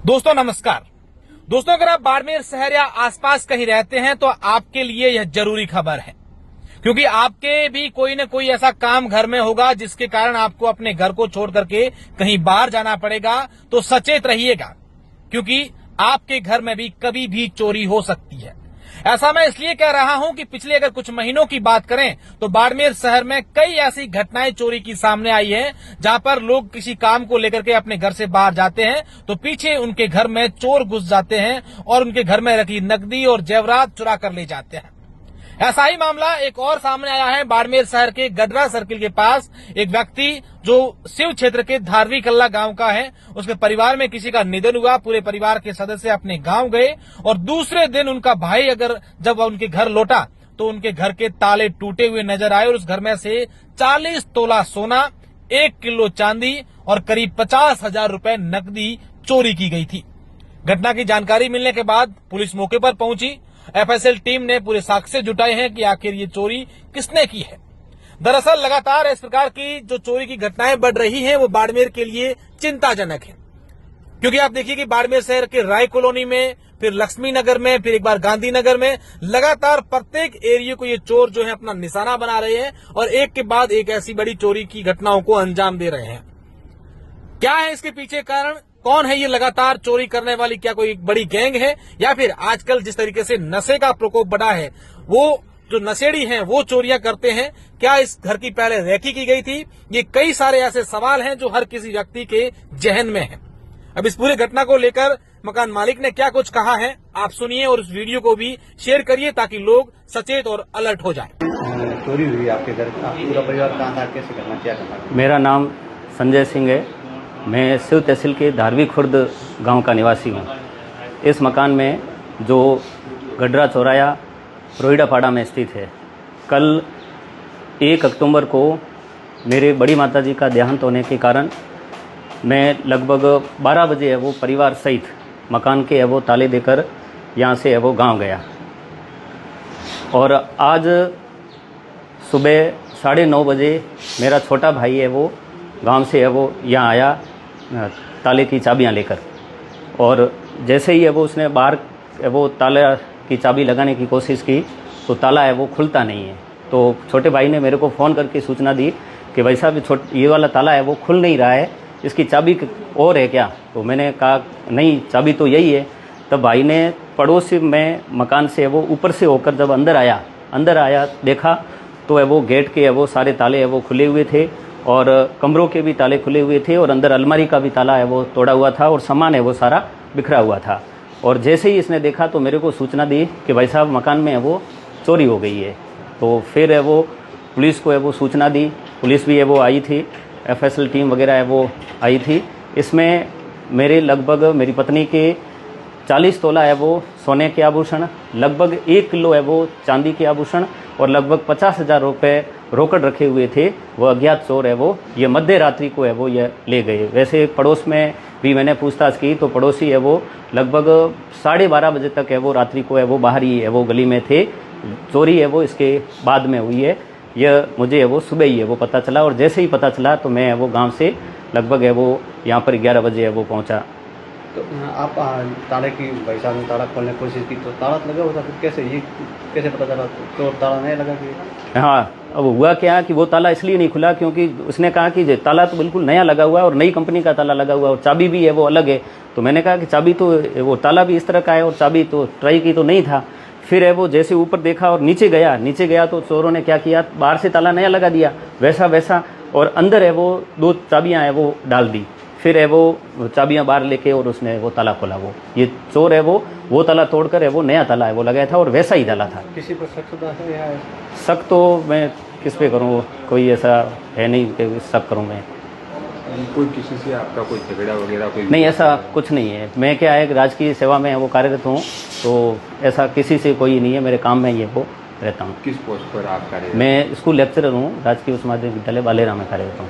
दोस्तों नमस्कार। दोस्तों अगर आप बाड़मेर शहर या आसपास कहीं रहते हैं तो आपके लिए यह जरूरी खबर है, क्योंकि आपके भी कोई न कोई ऐसा काम घर में होगा जिसके कारण आपको अपने घर को छोड़ करके कहीं बाहर जाना पड़ेगा। तो सचेत रहिएगा, क्योंकि आपके घर में भी कभी भी चोरी हो सकती है। ऐसा मैं इसलिए कह रहा हूं कि पिछले अगर कुछ महीनों की बात करें तो बाड़मेर शहर में कई ऐसी घटनाएं चोरी की सामने आई हैं, जहां पर लोग किसी काम को लेकर के अपने घर से बाहर जाते हैं तो पीछे उनके घर में चोर घुस जाते हैं और उनके घर में रखी नकदी और जेवरात चुरा कर ले जाते हैं। ऐसा ही मामला एक और सामने आया है। बाड़मेर शहर के गडरा सर्किल के पास एक व्यक्ति जो शिव क्षेत्र के धारवी कल्ला गांव का है, उसके परिवार में किसी का निधन हुआ। पूरे परिवार के सदस्य अपने गांव गए और दूसरे दिन उनका भाई जब उनके घर लौटा तो उनके घर के ताले टूटे हुए नजर आए और उस घर में से 40 तोला सोना, 1 किलो चांदी और करीब 50,000 रुपए नकदी चोरी की गई थी। घटना की जानकारी मिलने के बाद पुलिस मौके पर पहुंची। एफएसएल टीम ने पूरे साक्ष्य जुटाए हैं कि आखिर ये चोरी किसने की है। दरअसल लगातार इस प्रकार की जो चोरी की घटनाएं बढ़ रही हैं वो बाड़मेर के लिए चिंताजनक है, क्योंकि आप देखिए कि बाड़मेर शहर के राय कॉलोनी में, फिर लक्ष्मी नगर में, फिर एक बार गांधीनगर में लगातार प्रत्येक एरिया को ये चोर जो है अपना निशाना बना रहे हैं और एक के बाद एक ऐसी बड़ी चोरी की घटनाओं को अंजाम दे रहे हैं। क्या है इसके पीछे कारण? कौन है ये लगातार चोरी करने वाली? क्या कोई बड़ी गैंग है या फिर आजकल जिस तरीके से नशे का प्रकोप बढ़ा है वो जो नशेड़ी हैं वो चोरियां करते हैं? क्या इस घर की पहले रेकी की गई थी? ये कई सारे ऐसे सवाल हैं जो हर किसी व्यक्ति के जहन में है। अब इस पूरी घटना को लेकर मकान मालिक ने क्या कुछ कहा है आप सुनिए और इस वीडियो को भी शेयर करिए ताकि लोग सचेत और अलर्ट हो जाएं। चोरी हुई आपके घर, पूरा परिवार कहाँ था, कैसे करना, क्या करना? मेरा नाम संजय सिंह है। मैं शिव तहसील के धारवी खुर्द गांव का निवासी हूं। इस मकान में जो गडरा चौराया रोहिडापाड़ा में स्थित है, कल 1 अक्टूबर को मेरे बड़ी माताजी का देहांत होने के कारण मैं लगभग 12 बजे है वो परिवार सहित मकान के है वो ताले देकर यहाँ से है वो गांव गया। और आज सुबह 9:30 बजे मेरा छोटा भाई है वो गांव से है वो यहाँ आया ताले की चाबियां लेकर, और जैसे ही है वो उसने बाहर वो ताला की चाबी लगाने की कोशिश की तो ताला है वो खुलता नहीं है। तो छोटे भाई ने मेरे को फ़ोन करके सूचना दी कि भाई साहब ये वाला ताला है वो खुल नहीं रहा है, इसकी चाबी और है क्या? तो मैंने कहा नहीं, चाबी तो यही है। तब भाई ने पड़ोसी में मकान से वो ऊपर से होकर जब अंदर आया देखा तो है वो गेट के है वो सारे ताले है वो खुले हुए थे और कमरों के भी ताले खुले हुए थे और अंदर अलमारी का भी ताला है वो तोड़ा हुआ था और सामान है वो सारा बिखरा हुआ था। और जैसे ही इसने देखा तो मेरे को सूचना दी कि भाई साहब मकान में है वो चोरी हो गई है। तो फिर है वो पुलिस को है वो सूचना दी। पुलिस भी है वो आई थी, एफएसएल टीम वगैरह है वो आई थी। इसमें मेरी पत्नी के 40 तोला है वो सोने के आभूषण, लगभग 1 किलो है वो चांदी के आभूषण और लगभग 50,000 रुपये रोकड़ रखे हुए थे। वो अज्ञात चोर है वो ये मध्य रात्रि को है वो ये ले गए। वैसे पड़ोस में भी मैंने पूछताछ की तो पड़ोसी है वो लगभग 12:30 बजे तक है वो रात्रि को है वो बाहर ही है वो गली में थे। चोरी है वो इसके बाद में हुई है, यह मुझे है वो सुबह ही है वो पता चला। और जैसे ही पता चला तो मैं है वो गाँव से लगभग है वो यहाँ पर 11 बजे है वो पहुँचा। तो आप ताले की भाई साहब ने ताला खोलने की कोशिश की तो ताला लगा हुआ था, फिर कैसे पता चला चोर ताला नहीं लगा कि? हाँ, अब हुआ क्या कि वो ताला इसलिए नहीं खुला क्योंकि उसने कहा कि ताला तो बिल्कुल नया लगा हुआ है और नई कंपनी का ताला लगा हुआ है और चाबी भी है वो अलग है। तो मैंने कहा कि चाबी तो वो ताला भी इस तरह का है और चाबी तो ट्राई की तो नहीं था। फिर है वो जैसे ऊपर देखा और नीचे गया तो चोरों ने क्या किया, बाहर से ताला नया लगा दिया वैसा और अंदर है वो 2 चाबियाँ है वो डाल दी। फिर है वो चाबियां बाहर लेके और उसने वो ताला खोला। वो ये चोर है वो ताला तोड़कर है वो नया ताला है वो लगाया था और वैसा ही ताला था। किसी पर शक तो मैं किस पे करूँ, कोई ऐसा है नहीं कि शक करूँ मैं। कोई किसी से आपका कोई झगड़ा वगैरह कोई नहीं, ऐसा कुछ नहीं है। मैं क्या है राजकीय सेवा में वो कार्यरत हूँ, तो ऐसा किसी से कोई नहीं है। मेरे काम में ये वो रहता हूँ। किस पोस्ट पर आप कार्यरत? मैं स्कूल लेक्चरर हूँ, राजकीय उच्च माध्यमिक विद्यालय बालेरा में कार्यरत हूँ।